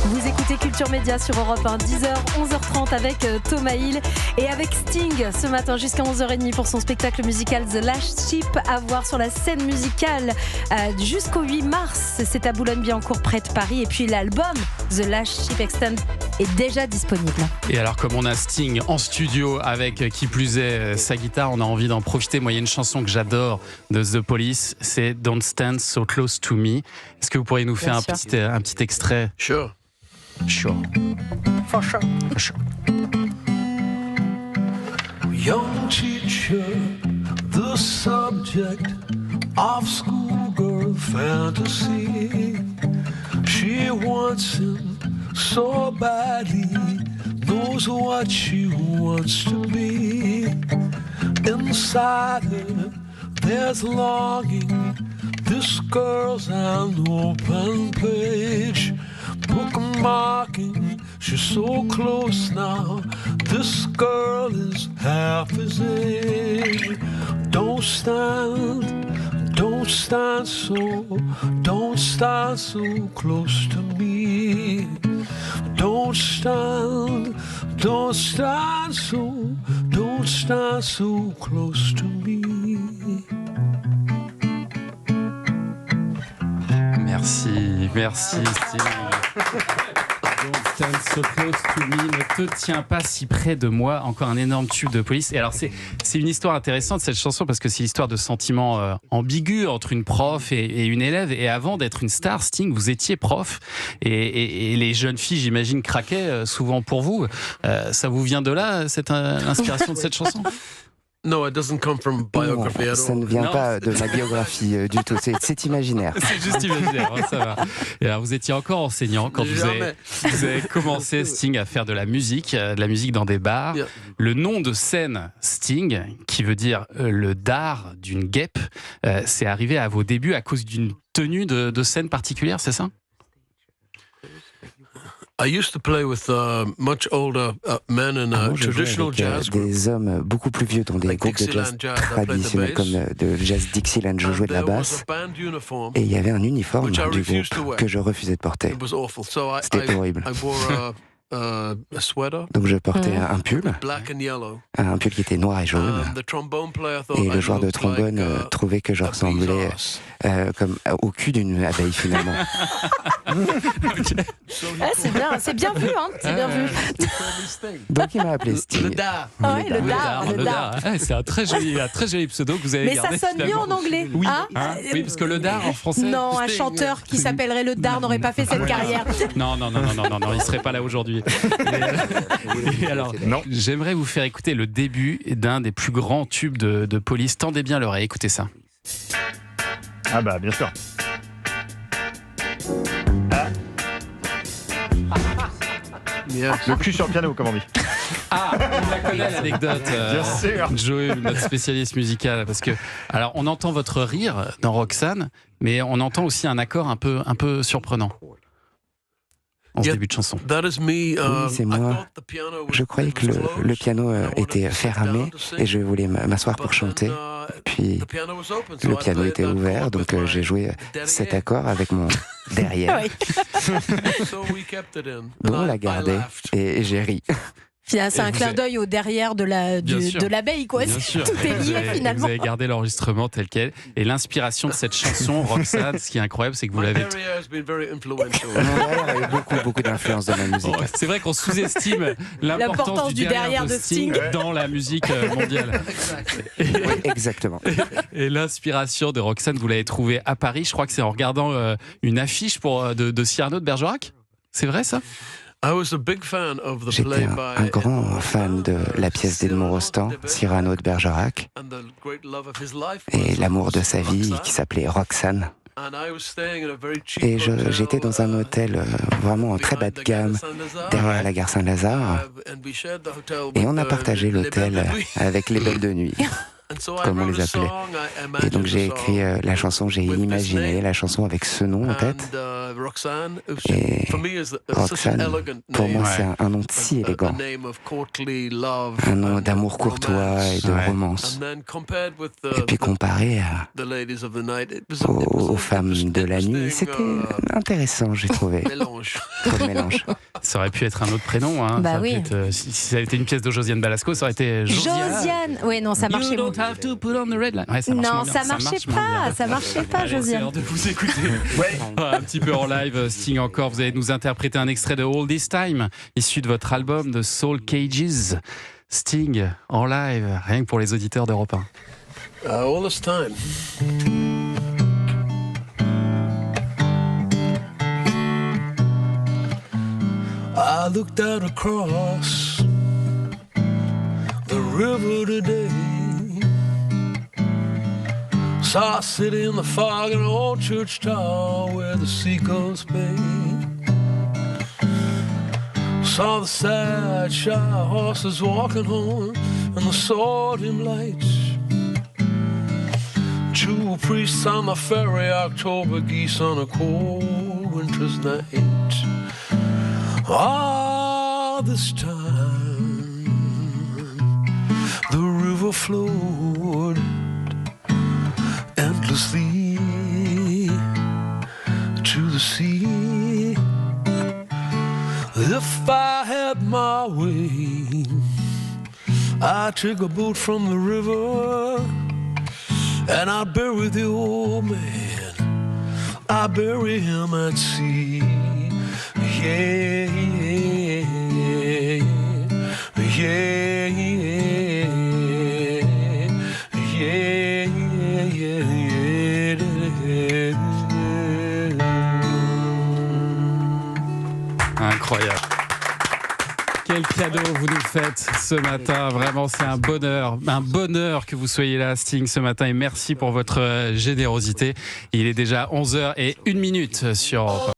Vous écoutez Culture Média sur Europe 1, 10h, 11h30 avec Thomas Hill et avec Sting ce matin jusqu'à 11h30 pour son spectacle musical The Last Ship à voir sur la scène musicale jusqu'au 8 mars. C'est à Boulogne-Billancourt près de Paris et puis l'album The Last Ship Extend est déjà disponible. Et alors comme on a Sting en studio avec qui plus est sa guitare, on a envie d'en profiter. Moi il y a une chanson que j'adore de The Police, c'est Don't Stand So Close To Me. Est-ce que vous pourriez nous faire un petit extrait? Sure. Sure. For sure. For sure. Young teacher, the subject of schoolgirl fantasy. She wants him so badly, knows what she wants to be. Inside her, there's longing. This girl's an open page. Bookmarking, she's so close now. This girl is half his age. Don't stand so close to me. Don't stand so close to me. Merci Steve. Don't stand so close to me, ne te tiens pas si près de moi. Encore un énorme tube de Police. Et alors c'est une histoire intéressante cette chanson parce que c'est l'histoire de sentiments ambigus entre une prof et une élève. Et avant d'être une star, Sting, vous étiez prof et les jeunes filles, j'imagine, craquaient souvent pour vous. Ça vous vient de là, cette inspiration de cette chanson? No, it doesn't come from biography at all. Ça ne vient pas de ma biographie du tout, c'est imaginaire. C'est juste imaginaire, ça va. Et alors vous étiez encore enseignant quand vous avez commencé, Sting, à faire de la musique dans des bars. Yeah. Le nom de scène Sting, qui veut dire le dard d'une guêpe, c'est arrivé à vos débuts à cause d'une tenue de scène particulière, c'est ça? I used to play with much older men in traditional jazz groups. Des hommes beaucoup plus vieux dans des Like groupes de jazz Dixieland Jazz, traditionnels comme de jazz Dixieland, je jouais de la basse. Et il y avait un uniforme du groupe que je refusais de porter. C'était horrible. A sweater, Donc je portais un pull qui était noir et jaune. Et le joueur de trombone trouvait que je ressemblais au cul d'une abeille finalement. C'est bien vu, hein, c'est bien vu. Donc il m'a appelé Sting. Le dard. Ah ouais, le dard. C'est un très joli pseudo que vous avez gardé. Mais ça sonne mieux en anglais. Oui, hein oui, parce que le dard en français. Non, un chanteur qui s'appellerait le dard n'aurait pas fait cette carrière. Non, il serait pas là aujourd'hui. Et alors, j'aimerais vous faire écouter le début d'un des plus grands tubes de Police. Tendez bien l'oreille, écoutez ça. Ah bah bien sûr. Yes. Le cul sur le piano, comme on dit. Ah, on la connaît l'anecdote. Bien sûr. Joey, notre spécialiste musical, parce que alors on entend votre rire dans Roxane, mais on entend aussi un accord un peu surprenant en ce début de chanson. Oui, c'est moi. Je croyais que le piano était fermé et je voulais m'asseoir pour chanter. Puis le piano était ouvert, donc j'ai joué cet accord avec mon derrière. Donc on l'a gardé et j'ai ri. C'est un clin d'œil au derrière de l'abeille, quoi. Tout est lié finalement. Vous avez gardé l'enregistrement tel quel. Et l'inspiration de cette chanson, Roxane, ce qui est incroyable, c'est que vous l'avez. Mon derrière a eu beaucoup d'influence dans la musique. C'est vrai qu'on sous-estime l'importance du derrière de Sting dans la musique mondiale. Oui, exactement. Et l'inspiration de Roxane, vous l'avez trouvée à Paris. Je crois que c'est en regardant une affiche de Cyrano de Bergerac. C'est vrai ça? J'étais un grand fan de la pièce d'Edmond Rostand, Cyrano de Bergerac, et l'amour de sa vie qui s'appelait Roxane. Et j'étais dans un hôtel vraiment en très bas de gamme, derrière la gare Saint-Lazare, et on a partagé l'hôtel avec les belles de nuit. comme on les appelait. Et donc j'ai écrit la chanson, j'ai imaginé la chanson avec ce nom en tête. Et Roxane, pour moi, c'est un nom si élégant, un nom d'amour courtois et de romance. Et puis comparé aux femmes de la nuit, c'était intéressant, j'ai trouvé. Trop de mélange. Ça aurait pu être un autre prénom. Hein. Bah oui. Si ça avait été une pièce de Josiane Balasco, ça aurait été Josiane. Oui, non, ça marchait You don't have to put on the red line. Ouais, ça marche non, moins bien. ça marchait pas. Ça marchait pas, Allez, c'est Josiane. l'heure de vous écouter. Un petit peu en live, Sting encore. Vous allez nous interpréter un extrait de All This Time, issu de votre album de Soul Cages. Sting en live, rien que pour les auditeurs d'Europe 1. All this time. I looked out across the river today. Saw a city in the fog and an old church tower where the seagulls pay. Saw the sad, shy horses walking home and the sodium lights. Jew priests on the ferry, October geese on a cold winter's night. All this time, the river flowed endlessly to the sea. If I had my way, I'd take a boat from the river and I'd bury the old man. I'd bury him at sea. Yeah, yeah, yeah, yeah, yeah, yeah. Incroyable. Quel cadeau vous nous faites ce matin. Vraiment, c'est un bonheur que vous soyez là, Sting, ce matin. Et merci pour votre générosité. Il est déjà 11h01 sur Europe 1.